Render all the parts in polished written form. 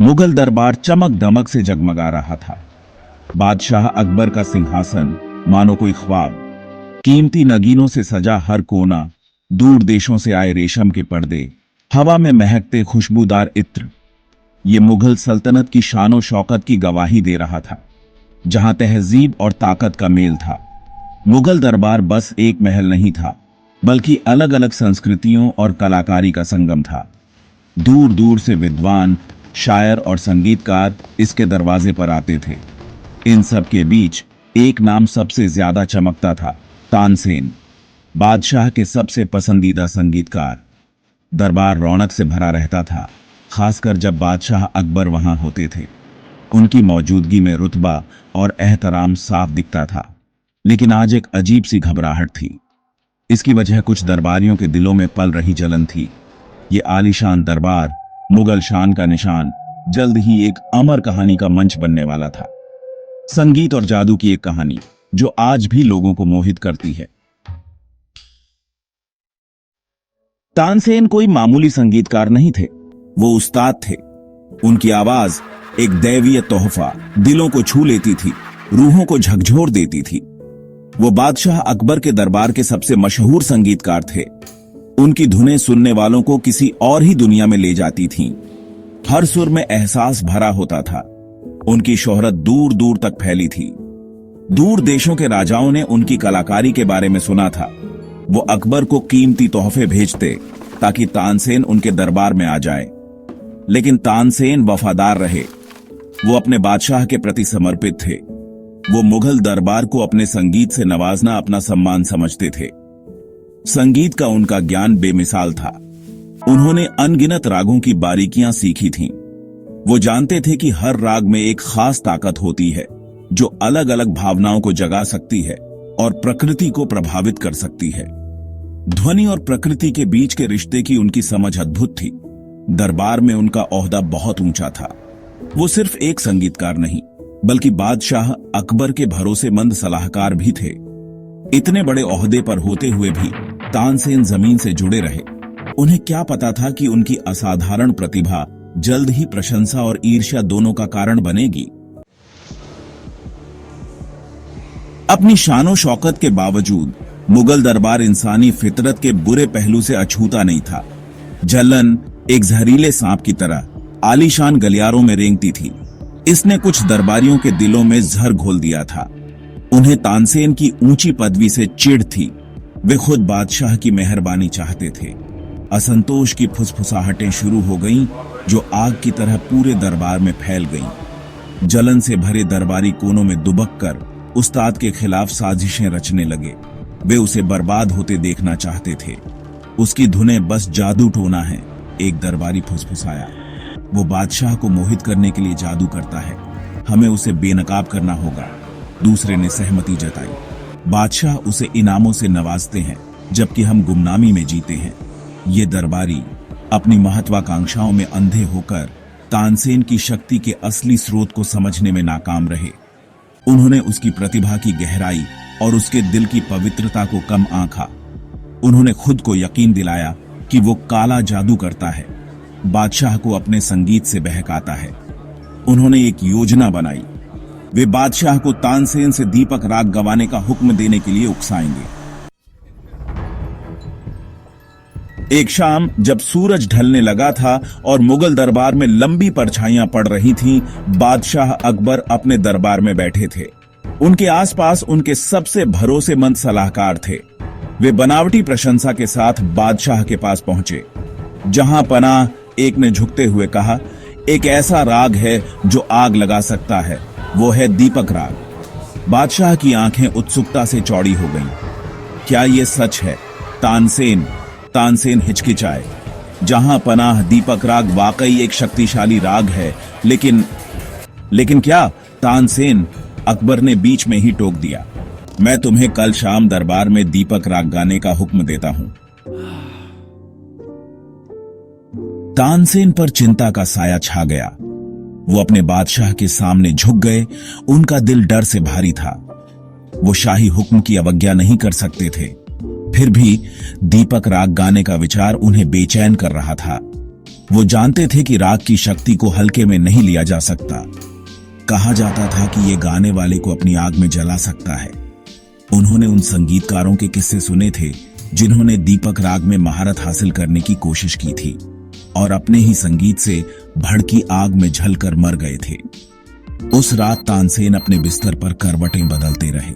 मुगल दरबार चमक दमक से जगमगा रहा था। बादशाह अकबर का सिंहासन मानो कोई ख्वाब, कीमती नगीनों से सजा हर कोना, दूर देशों से आए रेशम के पर्दे, हवा में महकते खुशबूदार इत्र, ये मुगल सल्तनत की शानो शौकत की गवाही दे रहा था, जहां तहजीब और ताकत का मेल था। मुगल दरबार बस एक महल नहीं था, बल्कि अलग अलग संस्कृतियों और कलाकारी का संगम था। दूर दूर से विद्वान, शायर और संगीतकार इसके दरवाजे पर आते थे। इन सब के बीच एक नाम सबसे ज्यादा चमकता था, तानसेन, बादशाह के सबसे पसंदीदा संगीतकार। दरबार रौनक से भरा रहता था, खासकर जब बादशाह अकबर वहां होते थे। उनकी मौजूदगी में रुतबा और एहतराम साफ दिखता था। लेकिन आज एक अजीब सी घबराहट थी। इसकी वजह कुछ दरबारियों के दिलों में पल रही जलन थी। ये आलीशान दरबार, मुगल शान का निशान, जल्द ही एक अमर कहानी का मंच बनने वाला था। संगीत और जादू की एक कहानी जो आज भी लोगों को मोहित करती है। तानसेन कोई मामूली संगीतकार नहीं थे, वो उस्ताद थे। उनकी आवाज एक दैवीय तोहफा, दिलों को छू लेती थी, रूहों को झकझोर देती थी। वो बादशाह अकबर के दरबार के सबसे मशहूर संगीतकार थे। उनकी धुनें सुनने वालों को किसी और ही दुनिया में ले जाती थीं। हर सुर में एहसास भरा होता था। उनकी शोहरत दूर दूर तक फैली थी। दूर देशों के राजाओं ने उनकी कलाकारी के बारे में सुना था। वो अकबर को कीमती तोहफे भेजते ताकि तानसेन उनके दरबार में आ जाए। लेकिन तानसेन वफादार रहे। वो अपने बादशाह के प्रति समर्पित थे। वो मुगल दरबार को अपने संगीत से नवाजना अपना सम्मान समझते थे। संगीत का उनका ज्ञान बेमिसाल था। उन्होंने अनगिनत रागों की बारीकियां सीखी थीं। वो जानते थे कि हर राग में एक खास ताकत होती है जो अलग अलग भावनाओं को जगा सकती है और प्रकृति को प्रभावित कर सकती है। ध्वनि और प्रकृति के बीच के रिश्ते की उनकी समझ अद्भुत थी। दरबार में उनका ओहदा बहुत ऊंचा था। वो सिर्फ एक संगीतकार नहीं, बल्कि बादशाह अकबर के भरोसेमंद सलाहकार भी थे। इतने बड़े ओहदे पर होते हुए भी तानसेन जमीन से जुड़े रहे। उन्हें क्या पता था कि उनकी असाधारण प्रतिभा जल्द ही प्रशंसा और ईर्ष्या दोनों का कारण बनेगी। अपनी शानो शौकत के बावजूद मुगल दरबार इंसानी फितरत के बुरे पहलू से अछूता नहीं था। जलन एक जहरीले सांप की तरह आलीशान गलियारों में रेंगती थी। इसने कुछ दरबारियों के दिलों में जहर घोल दिया था। उन्हें तानसेन की ऊंची पदवी से चिढ़ थी। वे खुद बादशाह की मेहरबानी चाहते थे। असंतोष की फुसफुसाहटें शुरू हो गईं, जो आग की तरह पूरे दरबार में फैल गईं। जलन से भरे दरबारी कोनों में दुबक कर उस्ताद के खिलाफ साजिशें रचने लगे। वे उसे बर्बाद होते देखना चाहते थे। उसकी धुनें बस जादू टोना है, एक दरबारी फुसफुसाया। वो बादशाह को मोहित करने के लिए जादू करता है, हमें उसे बेनकाब करना होगा। दूसरे ने सहमति जताई। बादशाह उसे इनामों से नवाजते हैं, जबकि हम गुमनामी में जीते हैं। ये दरबारी अपनी महत्वाकांक्षाओं में अंधे होकर तानसेन की शक्ति के असली स्रोत को समझने में नाकाम रहे। उन्होंने उसकी प्रतिभा की गहराई और उसके दिल की पवित्रता को कम आंका। उन्होंने खुद को यकीन दिलाया कि वो काला जादू करता है, बादशाह को अपने संगीत से बहकाता है। उन्होंने एक योजना बनाई। वे बादशाह को तानसेन से दीपक राग गवाने का हुक्म देने के लिए उकसाएंगे। एक शाम जब सूरज ढलने लगा था और मुगल दरबार में लंबी परछाइयां पड़ रही थीं, बादशाह अकबर अपने दरबार में बैठे थे। उनके आसपास उनके सबसे भरोसेमंद सलाहकार थे। वे बनावटी प्रशंसा के साथ बादशाह के पास पहुंचे। जहां पनाह, एक ने झुकते हुए कहा, एक ऐसा राग है जो आग लगा सकता है, वो है दीपक राग। बादशाह की आंखें उत्सुकता से चौड़ी हो गईं। क्या यह सच है? तानसेन हिचकिचाए। जहां पनाह, दीपक राग वाकई एक शक्तिशाली राग है, लेकिन क्या? तानसेन, अकबर ने बीच में ही टोक दिया। मैं तुम्हें कल शाम दरबार में दीपक राग गाने का हुक्म देता हूं। तानसेन पर चिंता का साया छा गया। वो अपने बादशाह के सामने झुक गए। उनका दिल डर से भारी था। वो शाही हुक्म की अवज्ञा नहीं कर सकते थे। फिर भी दीपक राग गाने का विचार उन्हें बेचैन कर रहा था। वो जानते थे कि राग की शक्ति को हल्के में नहीं लिया जा सकता। कहा जाता था कि ये गाने वाले को अपनी आग में जला सकता है। उन्होंने उन संगीतकारों के किस्से सुने थे जिन्होंने दीपक राग में महारत हासिल करने की कोशिश की थी और अपने ही संगीत से भड़की आग में झलकर मर गए थे। उस रात तानसेन अपने बिस्तर पर करवटें बदलते रहे।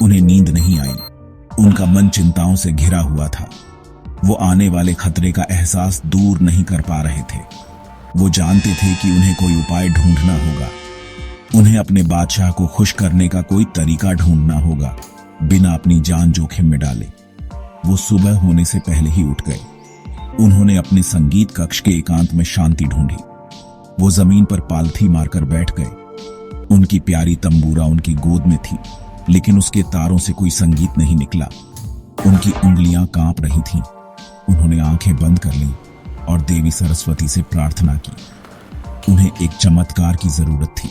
उन्हें नींद नहीं आई। उनका मन चिंताओं से घिरा हुआ था। वो आने वाले खतरे का एहसास दूर नहीं कर पा रहे थे। वो जानते थे कि उन्हें कोई उपाय ढूंढना होगा। उन्हें अपने बादशाह को खुश करने का कोई तरीका ढूंढना होगा बिना अपनी जान जोखिम में डाले। वो सुबह होने से पहले ही उठ गए। उन्होंने अपने संगीत कक्ष के एकांत में शांति ढूंढी। वो जमीन पर पालथी मारकर बैठ गए। उनकी प्यारी तंबूरा उनकी गोद में थी, लेकिन उसके तारों से कोई संगीत नहीं निकला। उनकी उंगलियां कांप रही थीं। उन्होंने आंखें बंद कर लीं और देवी सरस्वती से प्रार्थना की। उन्हें एक चमत्कार की जरूरत थी।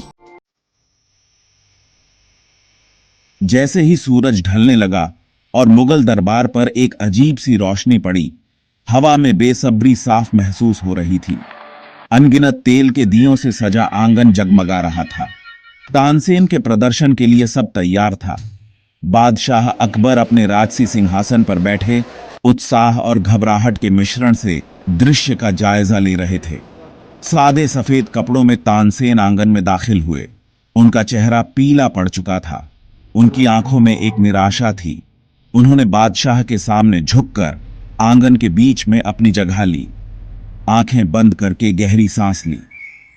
जैसे ही सूरज ढलने लगा और मुगल दरबार पर एक अजीब सी रोशनी पड़ी, हवा में बेसब्री साफ महसूस हो रही थी। अनगिनत तेल के दियों से सजा आंगन जगमगा रहा था। तानसेन के प्रदर्शन के लिए सब तैयार था। बादशाह अकबर अपने राजसी सिंहासन पर बैठे उत्साह और घबराहट के मिश्रण से दृश्य का जायजा ले रहे थे। सादे सफेद कपड़ों में तानसेन आंगन में दाखिल हुए। उनका चेहरा पीला पड़ चुका था। उनकी आंखों में एक निराशा थी। उन्होंने बादशाह के सामने झुककर आंगन के बीच में अपनी जगह ली, आंखें बंद करके गहरी सांस ली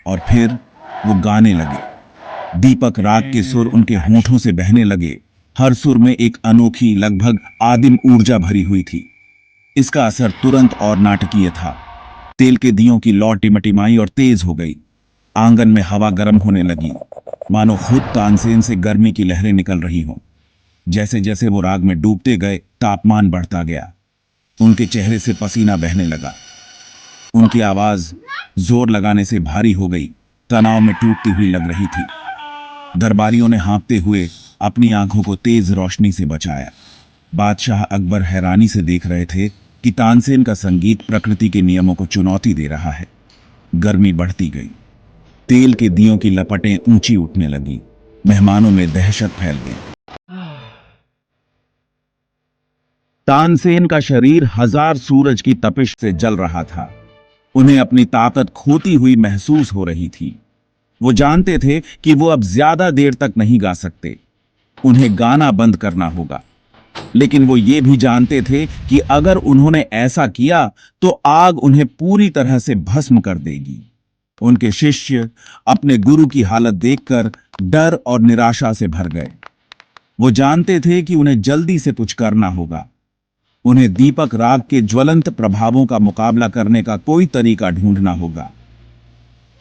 और फिर वो गाने लगे। दीपक राग के सुर उनके होठों से बहने लगे। हर सुर में एक अनोखी, लगभग आदिम ऊर्जा भरी हुई थी। इसका असर तुरंत और नाटकीय था। तेल के दियों की लौ टिमटिमाई और तेज हो गई। आंगन में हवा गर्म होने लगी, मानो खुद तानसेन से गर्मी की लहरें निकल रही हों। जैसे जैसे वो राग में डूबते गए, तापमान बढ़ता गया। उनके चेहरे से पसीना बहने लगा। उनकी आवाज जोर लगाने से भारी हो गई, तनाव में टूटती हुई लग रही थी। दरबारियों ने हाँफते हुए अपनी आंखों को तेज रोशनी से बचाया। बादशाह अकबर हैरानी से देख रहे थे कि तानसेन का संगीत प्रकृति के नियमों को चुनौती दे रहा है। गर्मी बढ़ती गई। तेल के दियों की लपटें ऊंची उठने लगी। मेहमानों में दहशत फैल गई। तानसेन का शरीर हजार सूरज की तपिश से जल रहा था। उन्हें अपनी ताकत खोती हुई महसूस हो रही थी। वो जानते थे कि वो अब ज्यादा देर तक नहीं गा सकते। उन्हें गाना बंद करना होगा। लेकिन वो ये भी जानते थे कि अगर उन्होंने ऐसा किया तो आग उन्हें पूरी तरह से भस्म कर देगी। उनके शिष्य अपने गुरु की हालत देखकर डर और निराशा से भर गए। वो जानते थे कि उन्हें जल्दी से कुछ करना होगा। उन्हें दीपक राग के ज्वलंत प्रभावों का मुकाबला करने का कोई तरीका ढूंढना होगा।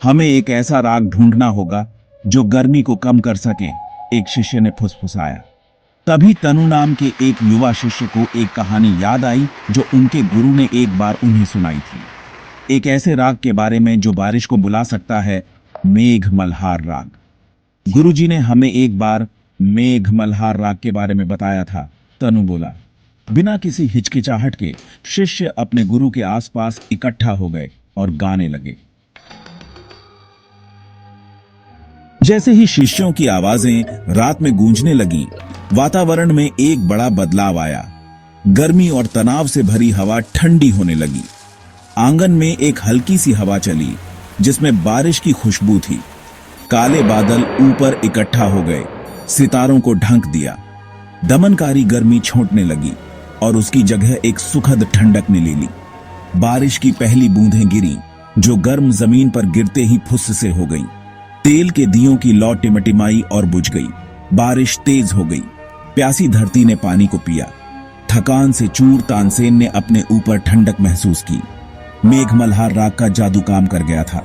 हमें एक ऐसा राग ढूंढना होगा जो गर्मी को कम कर सके, एक शिष्य ने फुसफुसाया। तभी तनु नाम के एक युवा शिष्य को एक कहानी याद आई जो उनके गुरु ने एक बार उन्हें सुनाई थी। एक ऐसे राग के बारे में जो बारिश को बुला सकता है, मेघ मल्हार राग। गुरुजी ने हमें एक बार मेघ मल्हार राग के बारे में बताया था, तनु बोला। बिना किसी हिचकिचाहट के शिष्य अपने गुरु के आसपास इकट्ठा हो गए और गाने लगे। जैसे ही शिष्यों की आवाजें रात में गूंजने लगी, वातावरण में एक बड़ा बदलाव आया। गर्मी और तनाव से भरी हवा ठंडी होने लगी। आंगन में एक हल्की सी हवा चली जिसमें बारिश की खुशबू थी। काले बादल ऊपर इकट्ठा हो गए, सितारों को ढंक दिया। दमनकारी गर्मी छोंटने लगी और उसकी जगह एक सुखद ठंडक ने ले ली। बारिश की पहली बूंदें गिरी जो गर्म जमीन पर गिरते ही फुस्स से हो गईं। तेल के दियों की लौ टिमटिमाई और बुझ गई। बारिश तेज हो गई। प्यासी धरती ने पानी को पिया। थकान से चूर तानसेन ने अपने ऊपर ठंडक महसूस की। मेघ मल्हार राग का जादू काम कर गया था।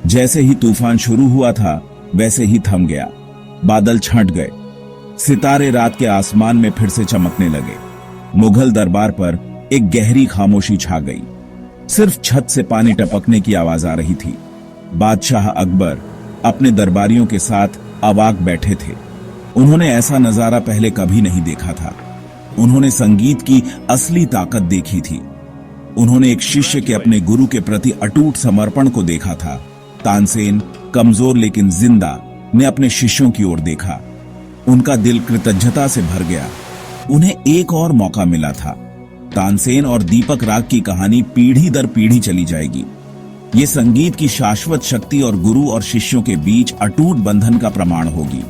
जैसे ही तूफान शुरू हुआ था वैसे ही थम गया। बादल छंट गए। सितारे रात के आसमान में फिर से चमकने लगे। मुगल दरबार पर एक गहरी खामोशी छा गई। सिर्फ छत से पानी टपकने की आवाज आ रही थी। बादशाह अकबर अपने दरबारियों के साथ अवाक बैठे थे। उन्होंने ऐसा नजारा पहले कभी नहीं देखा था। उन्होंने संगीत की असली ताकत देखी थी। उन्होंने एक शिष्य के अपने गुरु के प्रति अटूट समर्पण को देखा था। तानसेन, कमजोर लेकिन जिंदा, ने अपने शिष्यों की ओर देखा। उनका दिल कृतज्ञता से भर गया। उन्हें एक और मौका मिला था। तानसेन और दीपक राग की कहानी पीढ़ी दर पीढ़ी चली जाएगी। ये संगीत की शाश्वत शक्ति और गुरु और शिष्यों के बीच अटूट बंधन का प्रमाण होगी।